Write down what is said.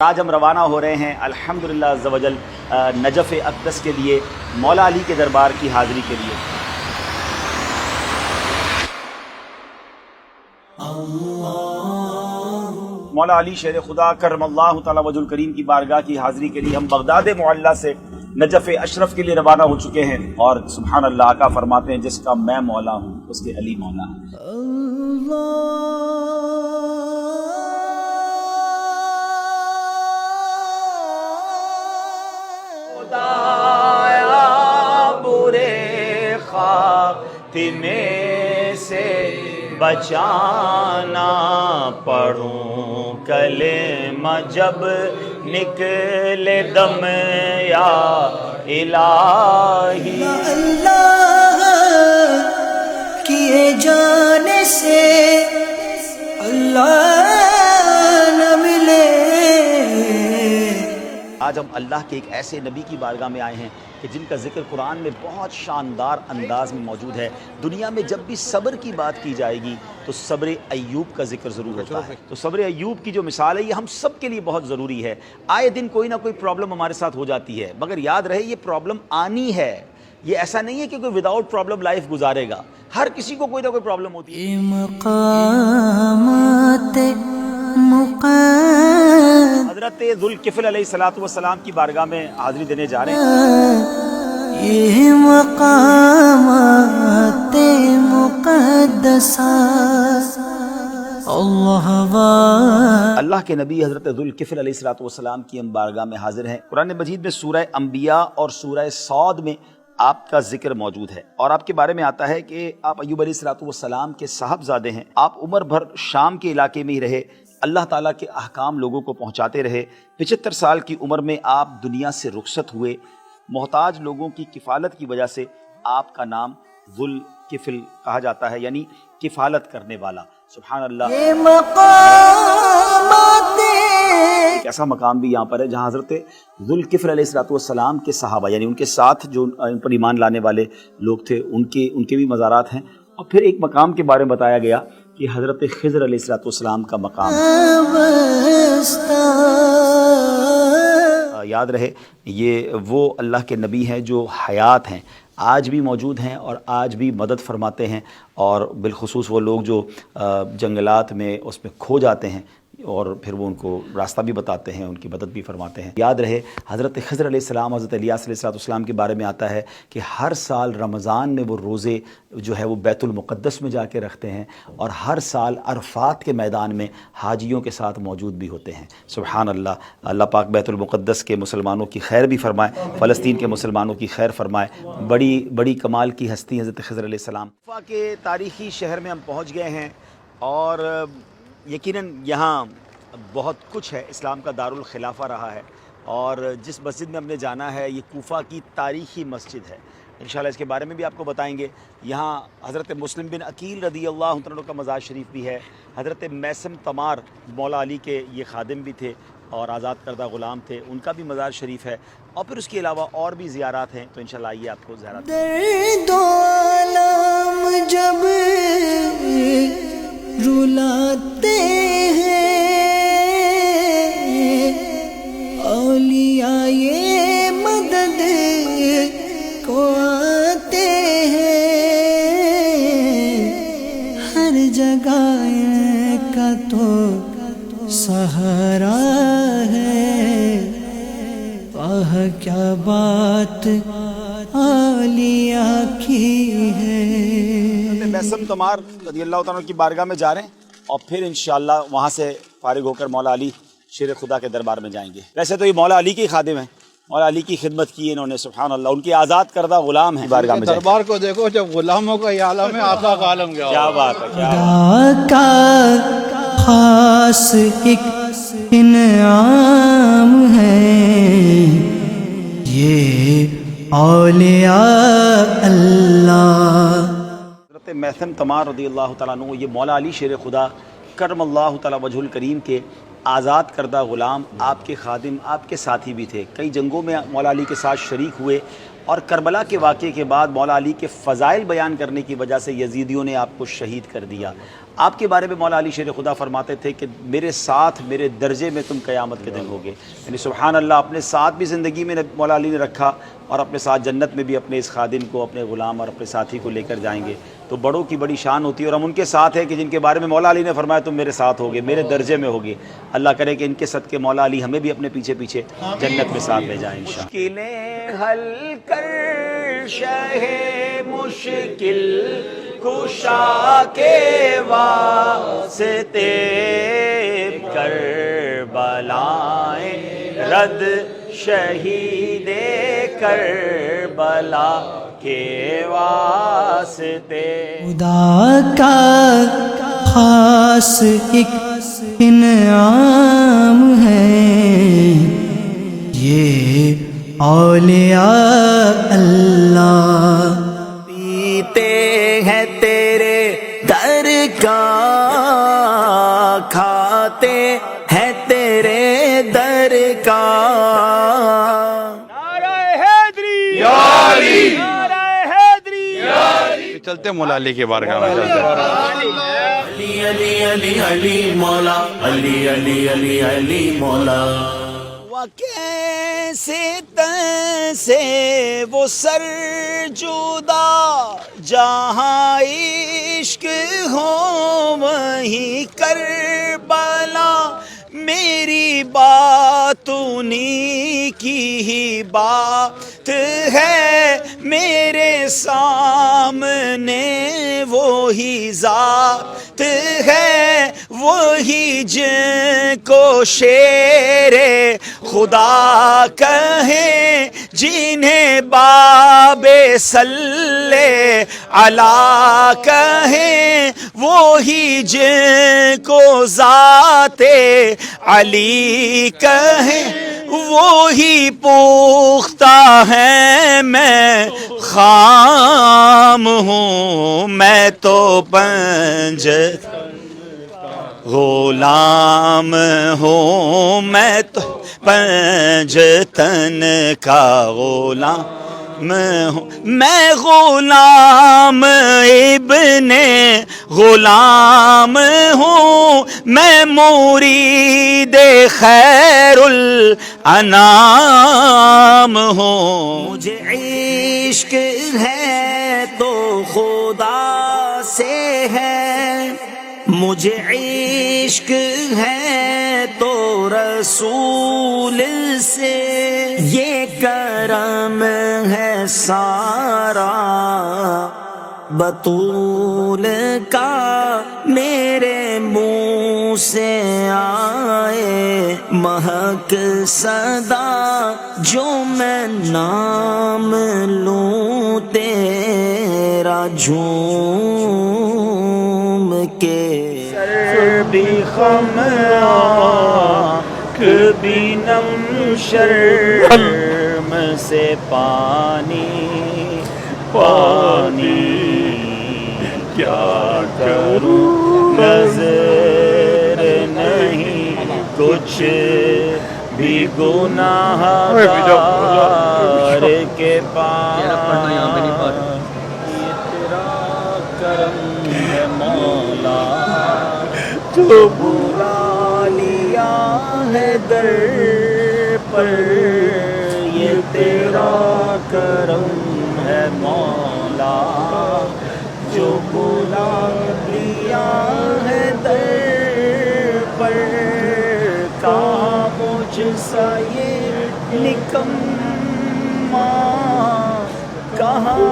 آج ہم روانہ ہو رہے ہیں الحمدللہ عز و جل نجف اقدس کے لیے، مولا علی کے دربار کی حاضری کے لیے۔ مولا علی شیر خدا کرم اللہ تعالی وجہ الکریم کی بارگاہ کی حاضری کے لیے ہم بغداد معلیٰ سے نجف اشرف کے لیے روانہ ہو چکے ہیں، اور سبحان اللہ آقا فرماتے ہیں جس کا میں مولا ہوں اس کے علی مولا ہے۔ برے خاتمے سے بچانا، پڑھوں کلمہ جب نکلے دم یا الہی، اللہ کیے جانے سے اللہ نہ ملے۔ آج ہم اللہ کے ایک ایسے نبی کی بارگاہ میں آئے ہیں کہ جن کا ذکر قرآن میں بہت شاندار انداز میں موجود ہے۔ دنیا میں جب بھی صبر کی بات کی جائے گی تو صبر ایوب کا ذکر ضرور ہوتا ہے۔ تو صبر ایوب کی جو مثال ہے یہ ہم سب کے لیے بہت ضروری ہے۔ آئے دن کوئی نہ کوئی پرابلم ہمارے ساتھ ہو جاتی ہے، مگر یاد رہے یہ پرابلم آنی ہے۔ یہ ایسا نہیں ہے کہ کوئی وداؤٹ پرابلم لائف گزارے گا، ہر کسی کو کوئی نہ کوئی پرابلم ہوتی ہے۔ حضرت ذوالکفل علیہ السلام کی بارگاہ میں حاضری دینے جا رہے ہیں۔ یہ مقامات مقدسہ اللہ کے نبی حضرت ذوالکفل علیہ السلام کی ہم بارگاہ میں حاضر ہیں۔ قرآن مجید میں سورہ انبیاء اور سورہ صاد میں آپ کا ذکر موجود ہے، اور آپ کے بارے میں آتا ہے کہ آپ ایوب علیہ السلام کے صاحبزادے ہیں۔ آپ عمر بھر شام کے علاقے میں ہی رہے، اللہ تعالیٰ کے احکام لوگوں کو پہنچاتے رہے۔ 75 سال کی عمر میں آپ دنیا سے رخصت ہوئے۔ محتاج لوگوں کی کفالت کی وجہ سے آپ کا نام ذوالکفل کہا جاتا ہے، یعنی کفالت کرنے والا۔ سبحان اللہ، یہ مقامات ایک ایسا مقام بھی یہاں پر ہے جہاں حضرت ذوالکفل علیہ السلام کے صحابہ، یعنی ان کے ساتھ جو ان پر ایمان لانے والے لوگ تھے، ان کے بھی مزارات ہیں۔ اور پھر ایک مقام کے بارے میں بتایا گیا کہ حضرت خضر علیہ السلام کا مقام یاد رہے، یہ وہ اللہ کے نبی ہیں جو حیات ہیں، آج بھی موجود ہیں اور آج بھی مدد فرماتے ہیں، اور بالخصوص وہ لوگ جو جنگلات میں اس میں کھو جاتے ہیں اور پھر وہ ان کو راستہ بھی بتاتے ہیں، ان کی مدد بھی فرماتے ہیں۔ یاد رہے حضرت خضر علیہ السلام، حضرت الیاس علیہ السلام کے بارے میں آتا ہے کہ ہر سال رمضان میں وہ روزے جو ہے وہ بیت المقدس میں جا کے رکھتے ہیں، اور ہر سال عرفات کے میدان میں حاجیوں کے ساتھ موجود بھی ہوتے ہیں۔ سبحان اللہ، اللہ پاک بیت المقدس کے مسلمانوں کی خیر بھی فرمائے، فلسطین کے مسلمانوں کی خیر فرمائے۔ بڑی کمال کی ہستی حضرت خضر علیہ السلام۔ کوفہ کے تاریخی شہر میں ہم پہنچ گئے ہیں، اور یقیناً یہاں بہت کچھ ہے، اسلام کا دارالخلافہ رہا ہے، اور جس مسجد میں ہم نے جانا ہے یہ کوفہ کی تاریخی مسجد ہے۔ انشاءاللہ اس کے بارے میں بھی آپ کو بتائیں گے۔ یہاں حضرت مسلم بن عقیل رضی اللہ عنہ کا مزار شریف بھی ہے۔ حضرت میثم تمار مولا علی کے یہ خادم بھی تھے اور آزاد کردہ غلام تھے، ان کا بھی مزار شریف ہے، اور پھر اس کے علاوہ اور بھی زیارات ہیں۔ تو انشاءاللہ آئیے آپ کو زیارات درد و الم جب رلاتے ہیں، اولیاء یہ مدد کو آتے ہیں، ہر جگہ کا تو سہارا ہے، آہ کیا بات اولیاء کی ہے۔ میثم تمار رضی اللہ تعالیٰ کی بارگاہ میں جا رہے ہیں، اور پھر انشاءاللہ وہاں سے فارغ ہو کر مولا علی شیر خدا کے دربار میں جائیں گے۔ ویسے تو یہ مولا علی کے خادم ہیں، مولا علی کی خدمت کی انہوں نے، سبحان اللہ، ان کے آزاد کردہ غلام ہیں۔ بارگاہ میں جائیں، دربار کو دیکھو، جب غلاموں کا یہ عالم ہے، آقا کا عالم کیا بات ہے، کیا خدا کا خاص ایک انعام ہے یہ اولیاء اللہ۔ حضرت میثم تمار رضی اللہ تعالیٰ عنہ یہ مولا علی شیر خدا کرم اللہ تعالیٰ وجہ الکریم کے آزاد کردہ غلام، آپ کے خادم، آپ کے ساتھی بھی تھے۔ کئی جنگوں میں مولا علی کے ساتھ شریک ہوئے، اور کربلا کے واقعے کے بعد مولا علی کے فضائل بیان کرنے کی وجہ سے یزیدیوں نے آپ کو شہید کر دیا۔ آپ کے بارے میں مولا علی شیر خدا فرماتے تھے کہ میرے ساتھ میرے درجے میں تم قیامت کے دن ہوگے، یعنی سبحان اللہ، اپنے ساتھ بھی زندگی میں مولا علی نے رکھا اور اپنے ساتھ جنت میں بھی اپنے اس خادم کو، اپنے غلام اور اپنے ساتھی کو لے کر جائیں گے۔ تو بڑوں کی بڑی شان ہوتی ہے اور ہم ان کے ساتھ ہیں کہ جن کے بارے میں مولا علی نے فرمایا تم میرے ساتھ ہوگے، میرے درجے میں ہوگے۔ اللہ کرے کہ ان کے صدقے مولا علی ہمیں بھی اپنے پیچھے پیچھے جنت میں ساتھ لے جائیں انشاءاللہ۔ مشکلیں حل کر شہ مشکل کشا کے واسطے، کربلائیں رد شہید کربلا کے واسطے۔ خدا کا خاص ایک انعام ہے یہ اولیاء اللہ، پیتے ہیں تیرے در کا، کھاتے ہیں تیرے در کا۔ نعرہ حیدری یا علی، نعرہ حیدری یا علی۔ چلتے مولا علی کے بارگاہ میں چلتے علی علی علی علی مولا، علی علی علی علی مولا۔ کیسے تن سے وہ سر جدا، جہاں عشق ہو وہیں کربلا، میری بات انہی کی ہی بات ہے، میرے سامنے وہی ذات ہے، وہی جن کو شیر خدا کہیں، جنہیں باب صلی علی کہیں، وہی جن کو ذات علی کہیں، وہی پختہ ہے میں خام ہوں، میں تو پنج غلام ہوں، میں تو پنجتن کا غلام ہوں، میں غلام ابن غلام ہوں، میں مرید خیر الانام ہوں۔ مجھے عشق ہے تو خدا سے ہے، مجھے عشق ہے تو رسول سے، یہ کرم ہے سارا بطول کا، میرے منہ سے آئے مہک صدا، جو میں نام لوں تیرا جھوم کے، سر بھی خم آنکھ بھی نم، شرم سے پانی پانی، کیا کروں نظر نہیں کچھ بھی گناہ گار کے پاس، یہ تیرا کرم ہے مولا، جو بلا لیا ہے در پر، یہ تیرا کرم ہے مولا، جو بلا لیا ہے در پر، کہاں مجھ سا یہ نکما، کہاں